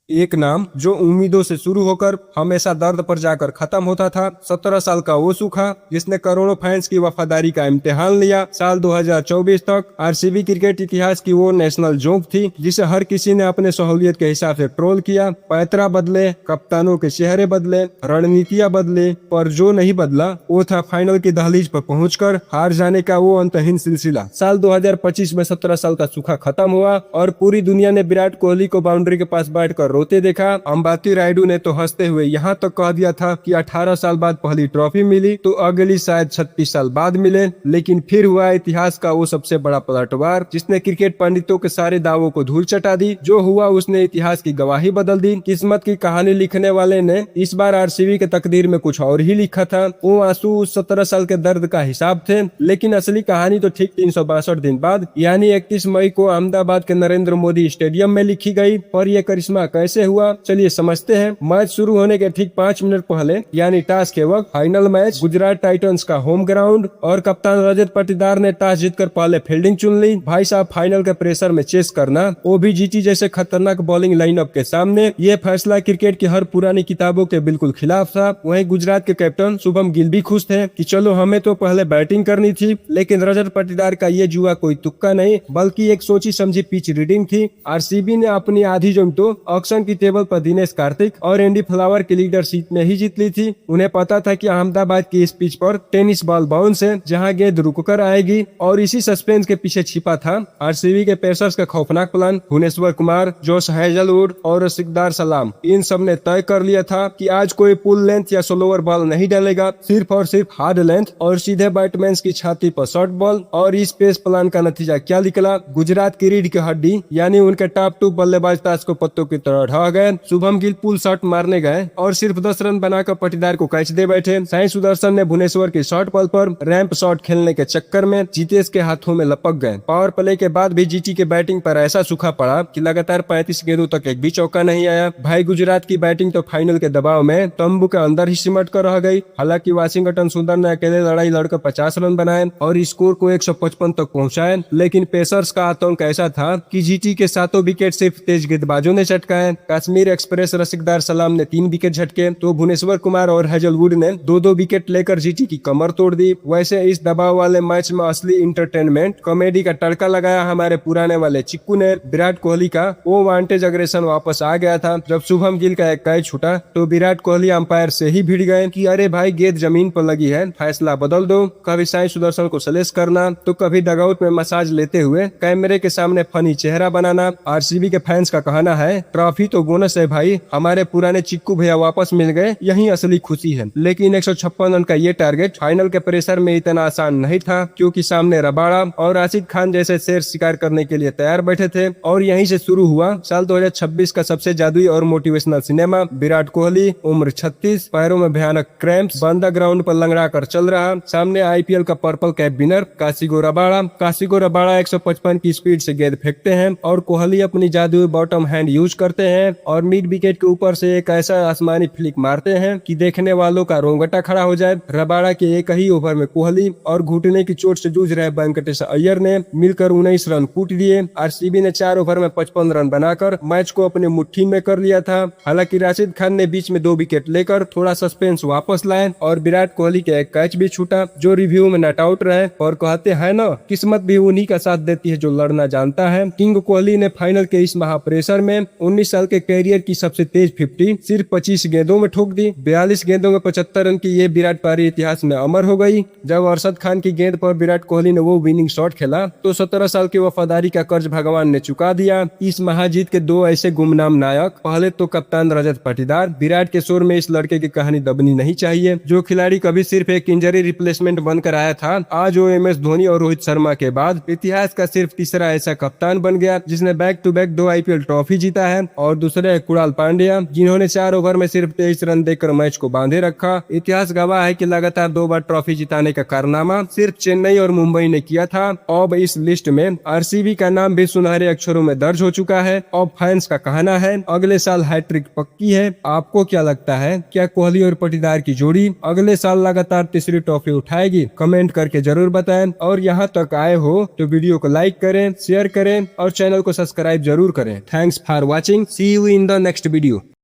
एक नाम जो उम्मीदों से शुरू होकर हमेशा दर्द पर जाकर खत्म होता था। 17 साल का वो सूखा जिसने करोड़ों फैंस की वफादारी का इम्तिहान लिया। साल 2024 तक आरसीबी क्रिकेट इतिहास की वो नेशनल जोक थी जिसे हर किसी ने अपने सहूलियत के हिसाब से ट्रोल किया। पैतरा बदले, कप्तानों के चेहरे बदले, रणनीतियां बदले, पर जो नहीं बदला वो था फाइनल की दहलीज पर पहुंचकर हार जाने का वो अंतहीन सिलसिला। साल 2025 में 17 साल का सूखा खत्म हुआ और पूरी दुनिया ने विराट कोहली को बाउंड्री के पास बैठकर रोते देखा। अंबाती रायडू ने तो हंसते हुए यहाँ तक कह दिया था कि 18 साल बाद पहली ट्रॉफी मिली तो अगली शायद 36 साल बाद मिले। लेकिन फिर हुआ इतिहास का वो सबसे बड़ा पलटवार जिसने क्रिकेट पंडितों के सारे दावों को धूल चटा दी। जो हुआ उसने इतिहास की गवाही बदल दी। किस्मत की कहानी लिखने वाले ने इस बार आरसीबी के तकदीर में कुछ और ही लिखा था। वो आंसू उस 17 साल के दर्द का हिसाब थे, लेकिन असली कहानी तो ठीक 362 दिन बाद यानी 31 मई को अहमदाबाद के नरेंद्र मोदी स्टेडियम में लिखी गई। पर यह करिश्मा कैसे हुआ, चलिए समझते हैं। मैच शुरू होने के ठीक 5 मिनट पहले यानी टॉस के वक्त फाइनल मैच गुजरात टाइटंस का होम ग्राउंड और कप्तान रजत पाटीदार ने टॉस जीतकर पहले फील्डिंग चुन ली। भाई साहब, फाइनल के प्रेशर में चेस करना, वो भी जीटी जैसे खतरनाक बॉलिंग लाइनअप के सामने, ये फैसला क्रिकेट की हर पुरानी किताबों के बिल्कुल खिलाफ था। वहीं गुजरात के कैप्टन शुभम गिल भी खुश थे कि चलो हमें तो पहले बैटिंग करनी थी, लेकिन रजत पाटीदार का ये जुआ कोई तुक्का नहीं बल्कि एक सोची समझी पिच रीडिंग थी। आरसीबी ने अपनी आधी जंग तो ऑक्शन की टेबल पर दिनेश कार्तिक और एंडी फ्लावर की लीडरशिप में ही जीत ली थी। उन्हें पता था कि अहमदाबाद की इस पिच पर टेनिस बॉल बाउंस है जहां गेंद रुककर आएगी, और इसी सस्पेंस के पीछे छिपा था आरसीबी के पेसर्स का खौफनाक plan. Bhuvneshwar Kumar, Josh Hazlewood और सिकदार सलाम, इन सब ने तय कर लिया था कि आज कोई पुल लेंथ या स्लोअर बॉल नहीं डालेगा, सिर्फ और सिर्फ हार्ड लेंथ और सीधे बैटमैन की छाती पर शॉर्ट बॉल। और इस पेस प्लान का नतीजा क्या निकला? गुजरात की रीढ़ की हड्डी यानी उनके टॉप 2 बल्लेबाज ताश को पत्तों की तरह ढह गए। शुभम गिल पुल शॉट मारने गए और सिर्फ 10 रन बनाकर पाटीदार को कैच दे बैठे। साई सुदर्शन ने भुवनेश्वर की शॉर्ट बॉल पर रैंप शॉट खेलने के चक्कर में जीतेश के हाथों में लपक गए। पावर प्ले के बाद भी जीटी के बैटिंग पर ऐसा सूखा पड़ा कि लगातार 35 गेंदों तक एक भी चौका नहीं आया। भाई गुजरात की बैटिंग तो फाइनल के दबाव में तंबू के अंदर ही सिमट कर रह गई। हालांकि वाशिंगटन सुंदर ने अकेले लड़ाई लड़कर 50 रन बनाए और स्कोर को 155 तक पहुंचाए, लेकिन पेसर्स का आतंक ऐसा था कि जीटी के 7 विकेट सिर्फ तेज गेंदबाजों ने चटकाए। कश्मीर एक्सप्रेस रसिकदार सलाम ने 3 विकेट झटके तो भुवनेश्वर कुमार और हेजलवुड ने 2-2 विकेट लेकर जीटी की कमर तोड़ दी। वैसे इस दबाव वाले मैच में असली इंटरटेनमेंट कॉमेडी का तड़का लगाया हमारे पुराने वाले चिक्कू ने। विराट कोहली का वो वांटेज अग्रेशन वापस आ गया था। जब शुभम गिल का एक कैच छूटा तो विराट कोहली अंपायर से ही भिड़ गए कि अरे भाई गेंद जमीन पर लगी है, फैसला बदल दो। कभी साई सुदर्शन को सलेस करना तो कभी डगआउट में मसाज लेते हुए कैमरे के सामने फनी चेहरा बनाना। आरसीबी के फैंस का कहना है ट्रॉफी तो बोनस है भाई, हमारे पुराने चिक्कू भैया वापस मिल गए, यही असली खुशी है। लेकिन 156 रन का ये टारगेट फाइनल के प्रेशर में इतना आसान नहीं था क्योंकि सामने रबाड़ा और राशिद खान जैसे शेर शिकार करने के लिए तैयार बैठे थे। और यहीं से शुरू हुआ साल 2026 का सबसे जादुई और मोटिवेशनल सिनेमा। विराट कोहली उम्र 36, पैरों में भयानक क्रैम्प्स, बंदा ग्राउंड पर लंगड़ा कर चल रहा। सामने आईपीएल का पर्पल कैप विनर काशिगो रबाड़ा 155 की स्पीड से गेंद फेंकते हैं और कोहली अपनी जादुई बॉटम हैंड यूज करते हैं और मिड विकेट के ऊपर से एक ऐसा आसमानी फ्लिक मारते हैं कि देखने वालों का रोंगटा खड़ा हो जाए। रबाड़ा के एक ही ओवर में कोहली और घुटने की चोट से जूझ रहे वेंकटेश अय्यर ने मिलकर 19 रन कूट दिए। आरसीबी ने 4 ओवर में 55 रन बनाकर मैच को अपनी मुट्ठी में कर लिया था। हालांकि राशिद खान ने बीच में 2 विकेट लेकर थोड़ा सस्पेंस वापस लाए और विराट कोहली के एक कैच भी छूटा जो रिव्यू में नॉट आउट रहे। और कहते हैं ना, किस्मत भी उन्हीं का साथ देती है जो लड़ना जानता है। किंग कोहली ने फाइनल के इस महाप्रेशर में 19 साल के कैरियर की सबसे तेज 50 सिर्फ 25 गेंदों में ठोक दी। 42 गेंदों में 75 रन की ये विराट पारी इतिहास में अमर हो गई। जब अरशद खान की गेंद पर विराट कोहली ने वो विनिंग शॉट खेला तो 17 साल की वफादारी का कर्ज भगवान ने चुका दिया। इस महाजीत के 2 ऐसे गुमनाम नायक, पहले तो कप्तान रजत पाटीदार। विराट के शोर में इस लड़के की कहानी दबनी नहीं चाहिए। जो खिलाड़ी कभी सिर्फ एक इंजरी रिप्लेसमेंट बनकर आया था, आज वो MS धोनी और रोहित शर्मा के बाद इतिहास का सिर्फ तीसरा ऐसा कप्तान बन गया जिसने back to back 2 IPL trophy जीता है। और दूसरे है कुणाल पांड्या जिन्होंने 4 ओवर में सिर्फ 23 रन देकर मैच को बांधे रखा। इतिहास गवाह है कि लगातार 2 बार ट्रॉफी जिताने का कारनामा सिर्फ चेन्नई और मुंबई ने किया था। अब इस लिस्ट में आरसीबी का नाम भी सुनहरे अक्षरों में दर्ज हो चुका है। अब फैंस का कहना है अगले साल हैट्रिक पक्की है। आपको क्या लगता है, क्या कोहली और पाटीदार की जोड़ी अगले साल लगातार तीसरी ट्रॉफी उठाएगी? कमेंट करके जरूर बताएं। और यहाँ तक आए हो तो वीडियो को लाइक करें, शेयर करें और चैनल को सब्सक्राइब जरूर करें। Thanks for watching. See you in the next video.